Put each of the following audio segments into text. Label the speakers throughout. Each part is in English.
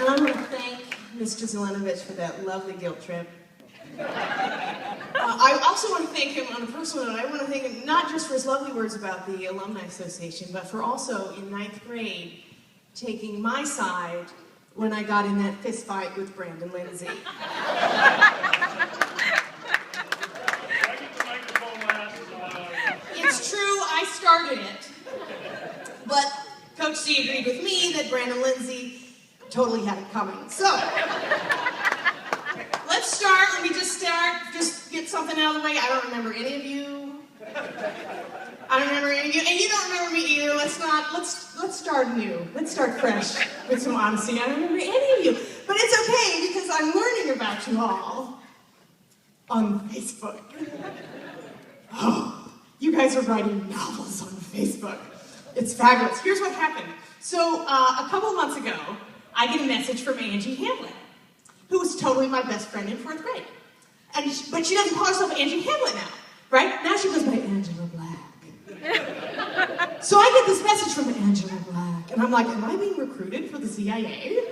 Speaker 1: And I want to thank Mr. Zelenovich for that lovely guilt trip. I also want to thank him on a personal note. I want to thank him not just for his lovely words about the Alumni Association, but for also, in 9th grade, taking my side when I got in that fist fight with Brandon Lindsay. It's true, I started it. But Coach C agreed with me that Brandon Lindsay totally had it coming. So, let's start. Let me just get something out of the way. I don't remember any of you. I don't remember any of you, and you don't remember me either. Let's start new. Let's start fresh with some honesty. I don't remember any of you, but it's okay because I'm learning about you all on Facebook. Oh, you guys are writing novels on Facebook. It's fabulous. Here's what happened. So a couple of months ago, I get a message from Angie Hamlet, who was totally my best friend in 4th grade. But she doesn't call herself Angie Hamlet now, right? Now she goes by Angela Black. So I get this message from Angela Black, and I'm like, am I being recruited for the CIA?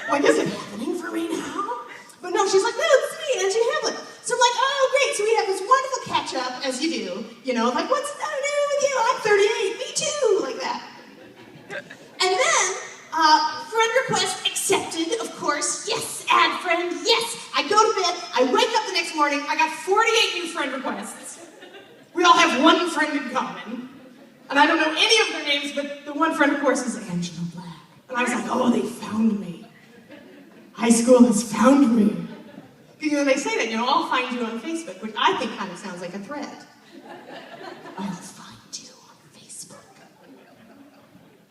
Speaker 1: Like, is it happening for me now? But no, she's like, no, it's me, Angie Hamlet. So I'm like, oh, great. So we have this wonderful catch-up, as you do, like, what's new with you? I'm 38, me too, like that. And then, friend request accepted, of course. Yes, add friend, yes. I go to bed, I wake up the next morning, I got 48 new friend requests. We all have one friend in common. And I don't know any of their names, but the one friend, of course, is Angela Black. And I was like, oh, they found me. High school has found me. They say that, I'll find you on Facebook, which I think kind of sounds like a threat. I'll find you on Facebook.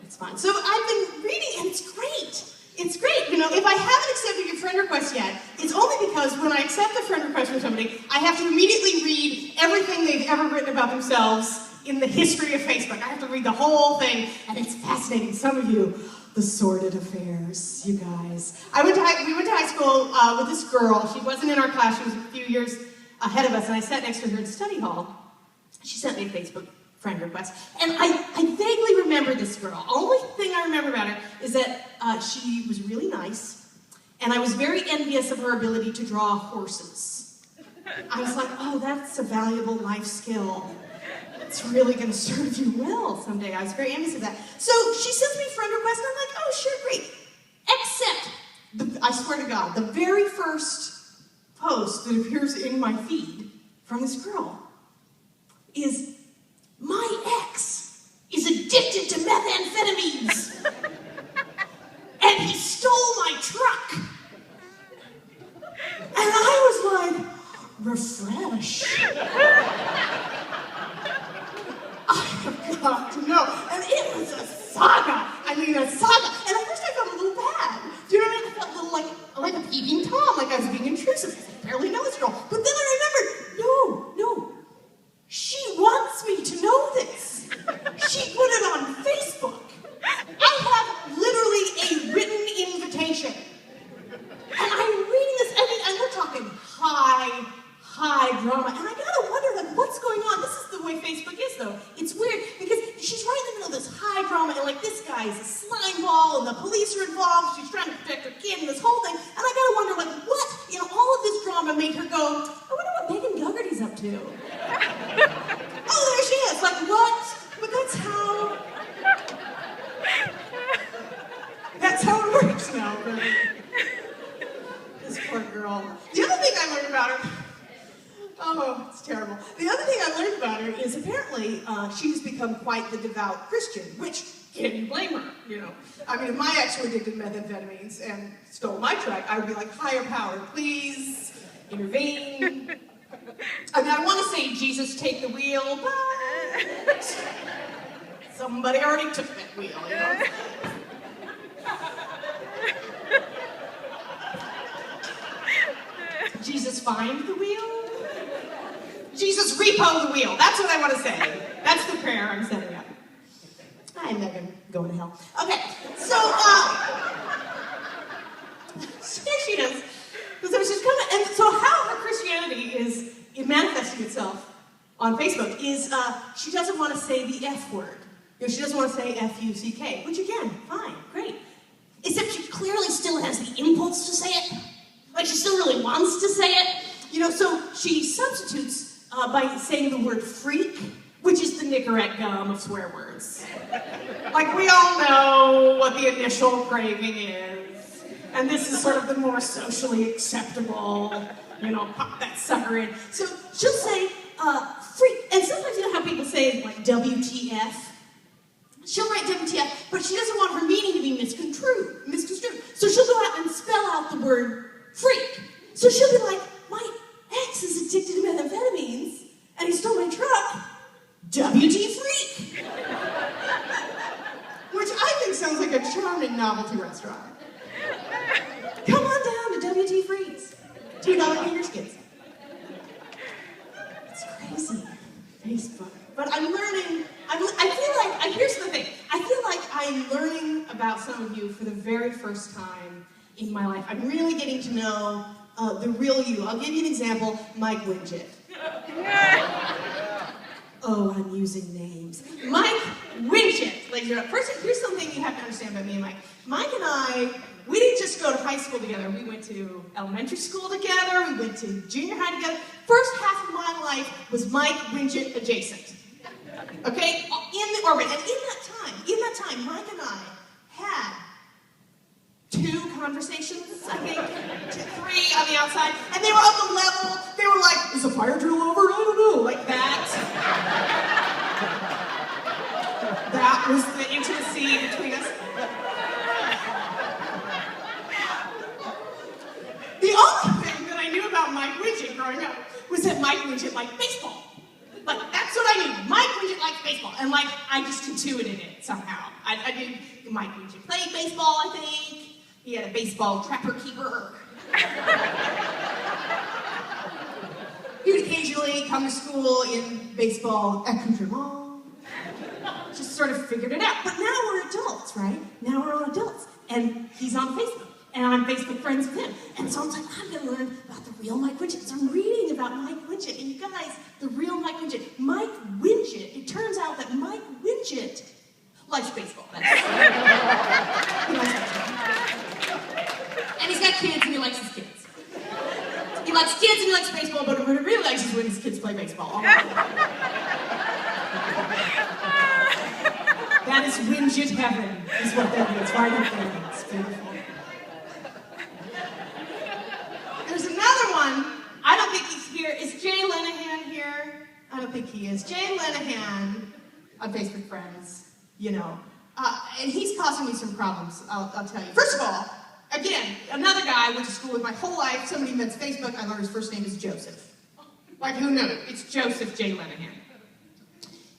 Speaker 1: It's fine. So I've been reading, and it's great. It's great. If I haven't accepted your friend request yet, it's only because when I accept a friend request from somebody, I have to immediately read everything they've ever written about themselves in the history of Facebook. I have to read the whole thing, and it's fascinating. Some of you, the sordid affairs, you guys. We went to high school with this girl. She wasn't in our class. She was a few years ahead of us, and I sat next to her in study hall. She sent me a Facebook friend request, and I vaguely remember this girl. Only thing I remember about her is that she was really nice, and I was very envious of her ability to draw horses. I was like, oh, that's a valuable life skill. It's really going to serve you well someday. I was very envious of that. So she sends me a friend request, and I'm like, oh, sure, great. Except, I swear to God, the very first post that appears in my feed from this girl is, my ex is addicted to methamphetamines, and he stole my truck. And I was like, refresh. I have got to know. And it was a saga. A saga. And at first I felt a little bad. Do you know what I mean? I felt a little like a peeping Tom, like I was being intrusive. I barely know this girl. But then I remembered, no. She wants me to know this. She put it on Facebook. I have literally a written invitation. And I'm reading this, and we're talking high drama. And I gotta wonder, what's going on? This is the way Facebook is, though. It's weird, because she's right in the middle of this high drama, and this guy's a slime ball, and the police are involved, she's trying to protect her kid, and this whole thing. And I gotta wonder, what? All of this drama made her go, I wonder what Megan Dougherty's up to. Oh, there she is. What? But that's how it works now, really. This poor girl. The other thing I learned about her, oh, it's terrible. The other thing I learned about her is apparently she's become quite the devout Christian, which, can you blame her, if my ex were addicted to methamphetamines and stole my truck, I would be like, higher power, please, intervene. I want to say, Jesus, take the wheel, but somebody already took that wheel, Jesus, find the wheel? Jesus, repo the wheel. That's what I want to say. That's the prayer I'm setting up. Hi, Megan. Going to hell. Okay, so, here she is. So she's coming, and so how her Christianity is manifesting itself on Facebook is she doesn't want to say the F word. She doesn't want to say F-U-C-K, which again, fine, great. Except she clearly still has the impulse to say it. Like, she still really wants to say it. You know, so she substitutes by saying the word freak, which is the Nicorette gum of swear words. Like, we all know what the initial craving is. And this is sort of the more socially acceptable, you know, pop that sucker in. So she'll say, freak. And sometimes you know how people say, like, WTF? She'll write WTF, but she doesn't want her meaning to be misconstrued. So she'll go out and spell out the word freak. So she'll be like, my ex is addicted to methamphetamines, and he stole my truck. WT freak. Which I think sounds like a charming novelty restaurant. Come on down to WT Freaks. $2 finger skins. It's crazy. Facebook. But I'm learning, here's the thing. I feel like I'm learning about some of you for the very first time in my life. I'm really getting to know the real you. I'll give you an example. Mike Widget. Oh, I'm using names. Mike Widget. Ladies and gentlemen, first, here's something you have to understand about me and Mike. Mike and I, we didn't just go to high school together. We went to elementary school together. We went to junior high together. First half of my life was Mike Widget adjacent. Okay? In the orbit. And in that time, Mike and I had 2 conversations, I think, 3 on the outside, and they were on the level. They were like, is the fire drill over? I don't know, like that. That was the intimacy between us. The only thing that I knew about Mike Widget growing up was that Mike Widget liked baseball. Like, that's what I knew. Mike Widget liked baseball. And, like, I just intuited it somehow. I knew Mike Widget played baseball, I think. He had a baseball trapper keeper. He would occasionally come to school in baseball accoutrement. Just sort of figured it out. But now we're adults, right? Now we're all adults. And he's on Facebook. And I'm Facebook friends with him. And so I was like, I'm going to learn about the real Mike Widget. So I'm reading about Mike Widget. And you guys, the real Mike Widget. Mike Widget, it turns out that Mike Widget likes baseball. He likes baseball. And he's got kids and he likes his kids. He likes kids and he likes baseball, but what he really likes is when his kids play baseball. That is Widget heaven, is what that is, right up there. It's beautiful. There's another one. I don't think he's here. Is Jay Lenahan here? I don't think he is. Jay Lenahan on Facebook Friends, you know. And he's causing me some problems, I'll tell you. First of all, again, another guy I went to school with my whole life. Somebody invents Facebook. I learned his first name is Joseph. Like, who knew? It's Joseph J. Lenahan.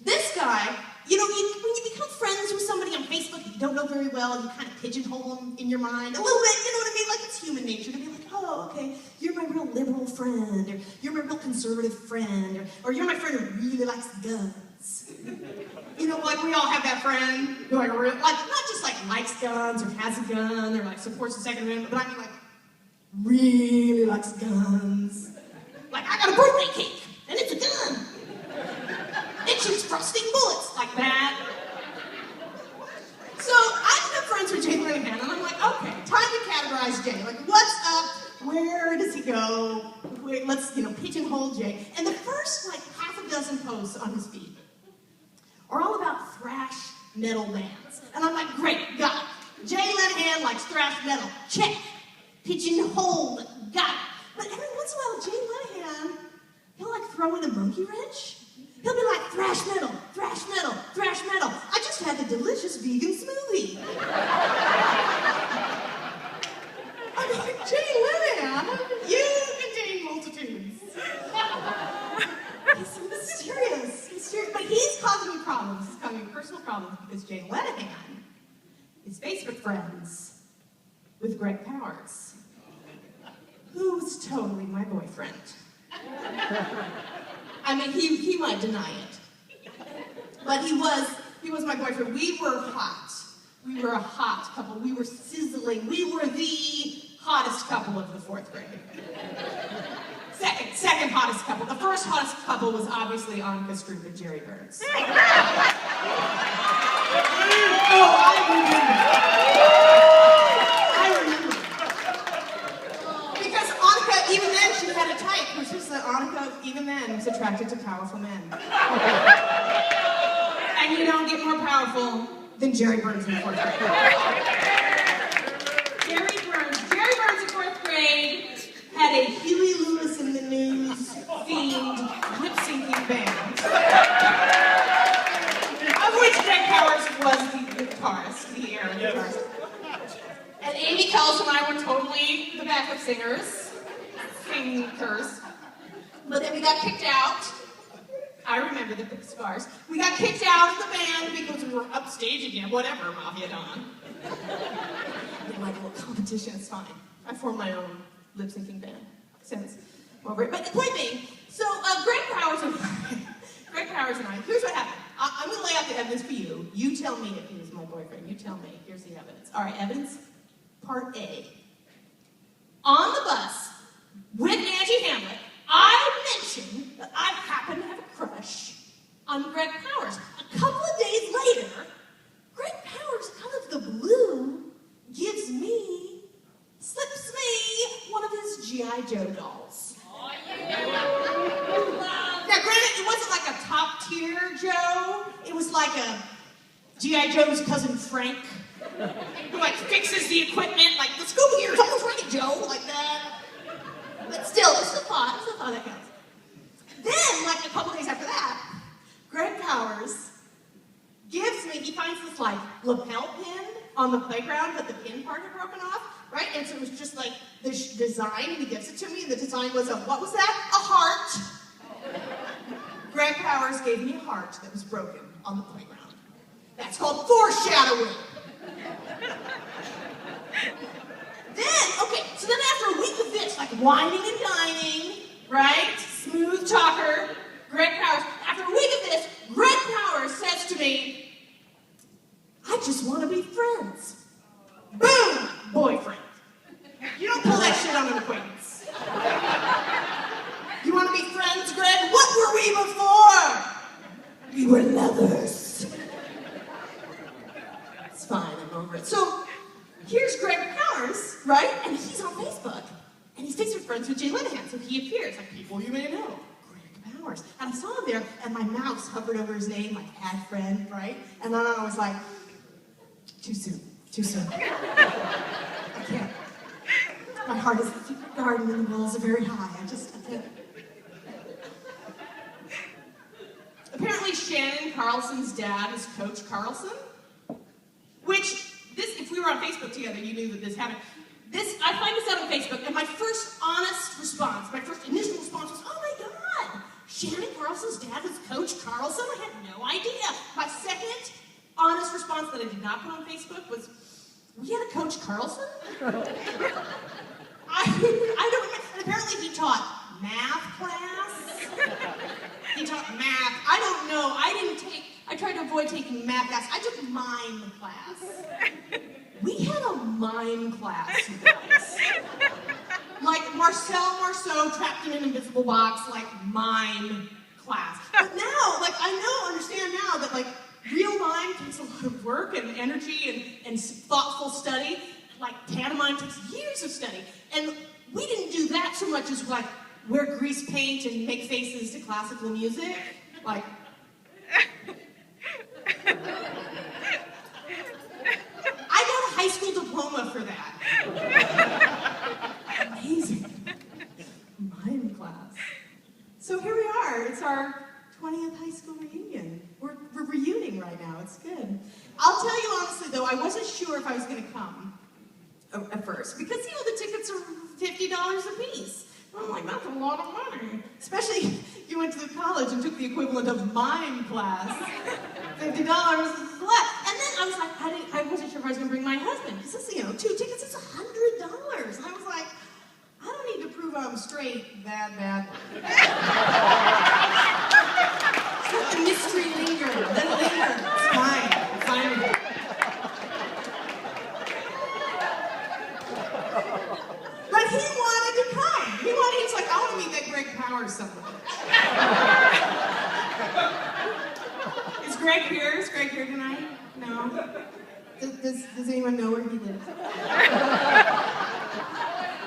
Speaker 1: This guy, you know, when you become friends with somebody on Facebook that you don't know very well, you kind of pigeonhole them in your mind a little bit, you know what I mean? Like, it's human nature to be like, oh, okay, you're my real liberal friend, or you're my real conservative friend, or you're my friend who really likes guns. You know, like, we all have that friend who, like, not just, like, likes guns, or has a gun, or, like, supports the Second Amendment, but I mean, like, really likes guns. Like, I got a birthday cake, and it's a gun. It shoots frosting bullets, like that. So, I become friends with Jay Lenahan, and I'm like, okay, time to categorize Jay. Like, what's up? Where does he go? Wait, let's, you know, pigeonhole Jay. And the first, like, half a dozen posts on his feed are all about thrash metal bands. And I'm like, great, got it. Jay Lenahan likes thrash metal. Check. Pigeonholed. Got it. But every once in a while, Jay Lenahan, he'll, like, throw in a monkey wrench. He'll be like, thrash metal, thrash metal, thrash metal. I just had a delicious vegan smoothie. I mean, Jay Lenahan, you contain multitudes. He's mysterious. But he's causing me problems. He's causing me personal problems because Jay Lenahan is Facebook friends with Greg Powers, who's totally my boyfriend. I mean, he might deny it, but he was my boyfriend. We were hot. We were a hot couple. We were sizzling. We were the hottest couple of the 4th grade. Second hottest couple. The first hottest couple was obviously Annika Stroop and Jerry Burns. I attracted to powerful men. And you don't get more powerful than Jerry Burns in 4th grade. Jerry Burns in 4th grade had a Huey Lewis in the News themed lip-syncing band, of which Greg Powers was the guitarist, the air guitarist. And Amy Kells and I were totally the backup singers. But then we got kicked out. I remember the scars. We got kicked out of the band because we were upstage again, whatever, Mafia Don. Did like a little competition, it's fine. I formed my own lip-syncing band since. Well, but the point being, so Greg Powers and I, here's what happened. I'm going to lay out the evidence for you. You tell me if he was my boyfriend. You tell me. Here's the evidence. All right, evidence part A. On the bus with Angie Hamlet, I mentioned that I happen to have a crush on Greg Powers. A couple of days later, Greg Powers, out of the blue, slips me one of his G.I. Joe dolls. Oh, yeah. Now, granted, it wasn't like a top-tier Joe. It was like a G.I. Joe's cousin Frank, who like fixes the equipment, like, let's go here, it's almost ready, Joe, like that. But still, it's a thought that counts. Then, like a couple days after that, Greg Powers gives me, he finds this like lapel pin on the playground, but the pin part had broken off, right? And so it was just like this design, and he gives it to me, and the design was what was that? A heart. Greg Powers gave me a heart that was broken on the playground. That's called foreshadowing. So then after a week of this, like whining and dining, right? Smooth talker, Greg Powers. After a week of this, Greg Powers says to me, I just want to be friends. Boom! Boyfriend. You don't pull that shit on an acquaintance. You want to be friends, Greg? What were we before? We were lovers. It's fine, I'm over it. So, here's Greg Powers, right? And he's on Facebook. And he's Facebook friends with Jay Linehan, so he appears. Like, people you may know. Greg Powers. And I saw him there, and my mouse hovered over his name, like, add friend, right? And then I was like, too soon. I can't. My heart is a secret garden, and the walls are very high. I can't. Apparently, Shannon Carlson's dad is Coach Carlson, which... if we were on Facebook together, you knew that this happened. I find this out on Facebook, and my first honest response, my first initial response was, oh my God, Shannon Carlson's dad was Coach Carlson? I had no idea. My second honest response that I did not put on Facebook was, we had a Coach Carlson? I don't remember. And apparently he taught math class. He taught math. I don't know. I tried to avoid taking math class. I took mime class. We had a mime class, you guys. Like Marcel Marceau trapped in an invisible box, like mime class. But now, like understand now that like real mime takes a lot of work and energy and thoughtful study. Like pantomime takes years of study. And we didn't do that so much as like wear grease paint and make faces to classical music. Like I got a high school diploma for that. Amazing. Mime class. So here we are. It's our 20th high school reunion. We're reuniting right now. It's good. I'll tell you honestly, though, I wasn't sure if I was going to come at first. Because, the tickets are $50 a piece. I'm like, that's a lot of money. Especially if you went to the college and took the equivalent of mime class. $50 is less. And then I was like, I wasn't sure if I was going to bring my husband. Because this, 2 tickets is $100. And I was like, I don't need to prove I'm straight that bad. Let the mystery linger. Let it linger. It's fine. I'm fine with it. But he wanted to come. He's like, I want to meet that Greg Powers somewhere. Is Greg here? Is Greg here tonight? No? Does anyone know where he lives?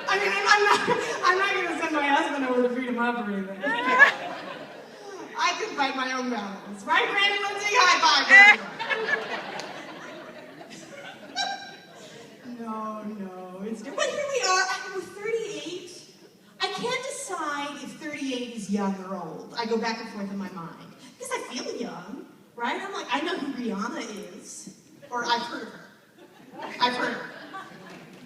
Speaker 1: I mean, I'm not going to send my husband over to beat him up or anything. can fight my own battles. Right, Brandon Lindsay? High five, everyone. No, it's different. But here we are, we're 38. I can't decide if 38 is young or old. I go back and forth in my mind. Because I feel young, right? I'm like, I know who Rihanna is. Or I've heard of her. I've heard of her.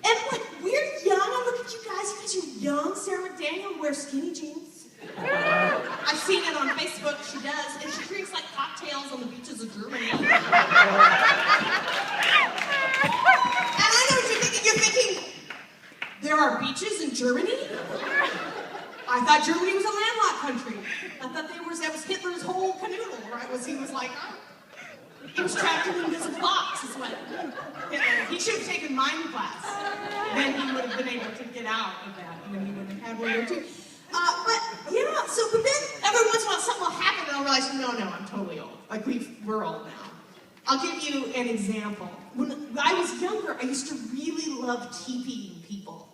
Speaker 1: And like, we're young. I look at you guys are young. Sarah McDaniel wears skinny jeans. I've seen it on Facebook. She does. And she drinks like cocktails on the beaches of Germany. And I know what you're thinking. You're thinking, there are beaches in Germany? I thought Germany was a landlocked country. I thought that was Hitler's whole canoodle, right? He was like, he was trapped in an invisible box, is what Hitler. He should have taken mime class. Then he would have been able to get out of that, and then he would have had World War II. But then every once in a while something will happen, and I'll realize, no, I'm totally old. Like, we're old now. I'll give you an example. When I was younger, I used to really love TPing people.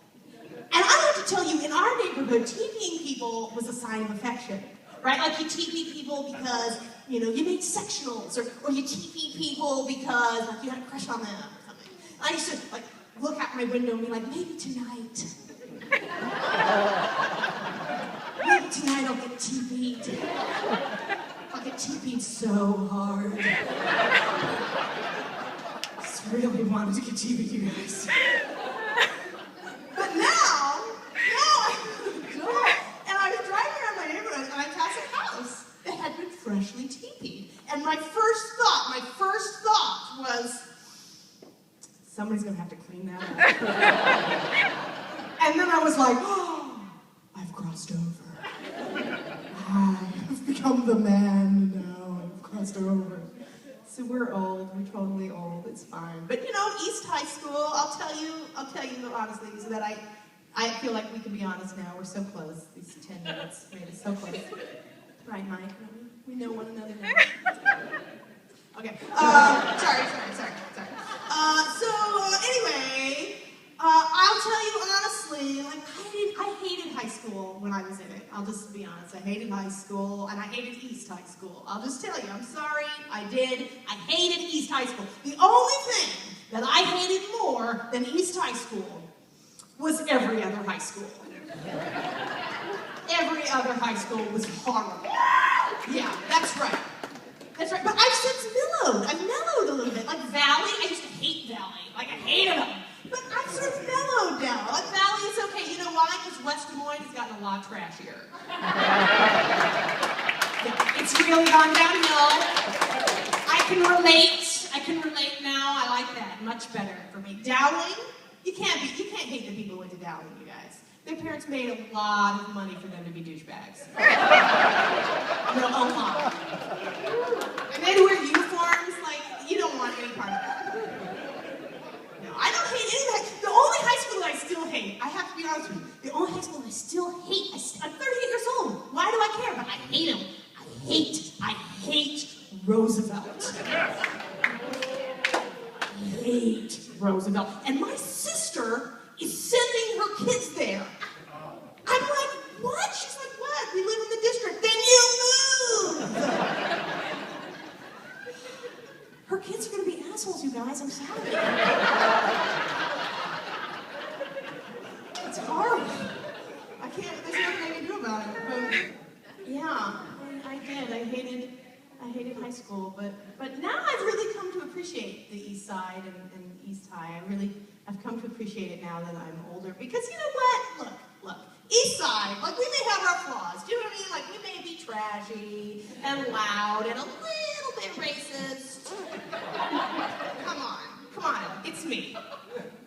Speaker 1: And I have to tell you, in our neighborhood, TPing people was a sign of affection, right? Like you TP people because, you made sectionals, or you TP people because like you had a crush on them or something. I used to like look out my window and be like, maybe tonight I'll get TP'd. I'll get TP'd so hard. I just really wanted to get TP'd, you guys. But now and I was driving around my neighborhood and I passed a house that had been freshly TP'd. And my first thought was, somebody's gonna have to clean that up. And then I was like, oh, I've crossed over. I've become the man now. I've crossed over. So we're old. We're totally old. It's fine. But East High School. I'll tell you honestly, so that I feel like we can be honest now. We're so close. These 10 minutes made us so close. Right, Mike? We know one another now. Okay. Sorry. Anyway, I'll tell you honestly, like I hated high school when I was in it. I'll just be honest. I hated high school, and I hated East High School. I'll just tell you, I'm sorry, I did. I hated East High School. The only thing that I hated more than East High School was every other high school. Every other high school was horrible. Yeah, that's right. That's right. But I've since mellowed. I've mellowed a little bit. Like Valley, I used to hate Valley. Like I hated them. But I've sort of mellowed now. Like Valley is okay. You know why? Because West Des Moines has gotten a lot trashier. Yeah, it's really gone downhill. I can relate now. I like that much better for me. Dowling, you can't hate the people who went to Dowling, you guys. Their parents made a lot of money for them to be douchebags. A lot. And they had to wear uniforms, like, you don't want any part of that. No, I don't hate any of that. The only high school that I still hate, I have to be honest with you, the only high school I still hate, I'm 38 years old. Why do I care? But I hate him. I hate Roosevelt. I hate Roosevelt. And my sister is sending her kids there. I'm like, what? She's like, what? We live in the district. Then you move! Her kids are going to be assholes, you guys. I'm sorry. It's horrible. I can't, there's nothing I can do about it. But, yeah, I did. I hated high school. But now I've really come to appreciate the East Side and East High. I've come to appreciate it now that I'm older. Because you know what? Look. East Side, like we may have our flaws. Do you know what I mean? Like we may be trashy and loud and a little bit racist. Come on, it's me.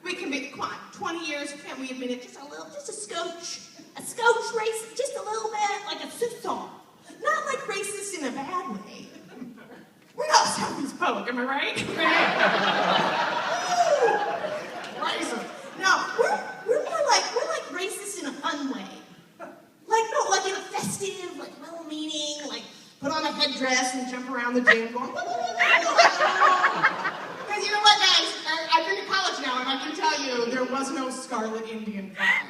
Speaker 1: We can be, come on, 20 years, can't we admit it? Just a scotch racist, just a little bit, like a soupçon. Not like racist in a bad way. We're not Southeast Polk, am I right? Racist. No, we're like racist in a fun way. Like in a festive, like well-meaning, like put on a headdress and jump around the gym going, because you know what, guys? I've been to college now, and I can tell you there was no Scarlet Indian flag.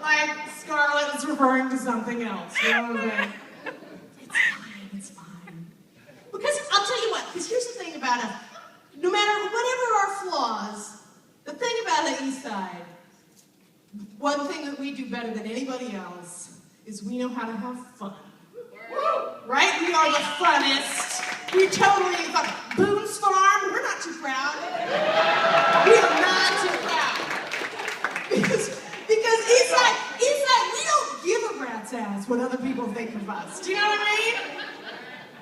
Speaker 1: Like Scarlet was referring to something else. You know what I mean? I'll tell you what, because here's the thing about us. No matter whatever our flaws, the thing about the East Side, one thing that we do better than anybody else is we know how to have fun. Right? We are the funnest. We totally fun. Boone's Farm, we're not too proud. We are not too proud. Because East Side, we don't give a rat's ass what other people think of us. Do you know what I mean?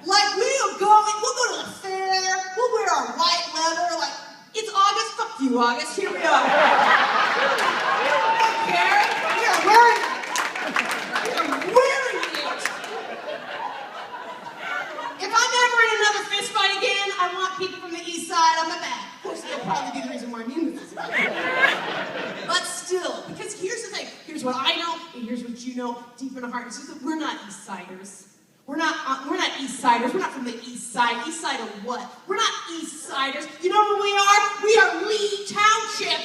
Speaker 1: Like, we'll go to the fair, we'll wear our white leather, like, it's August, fuck you, August, here we are. I don't care, we are wearing it. We are wearing it. If I'm ever in another fist fight again, I want people from the East Side on my back. Of course, they'll probably be the reason why I'm in this. But still, because here's the thing, here's what I know, and here's what you know, deep in our heart, is that we're not East Siders. We're not East Siders. We're not from the East Side. East Side of what? We're not East Siders. You know what we are? We are Lee Township.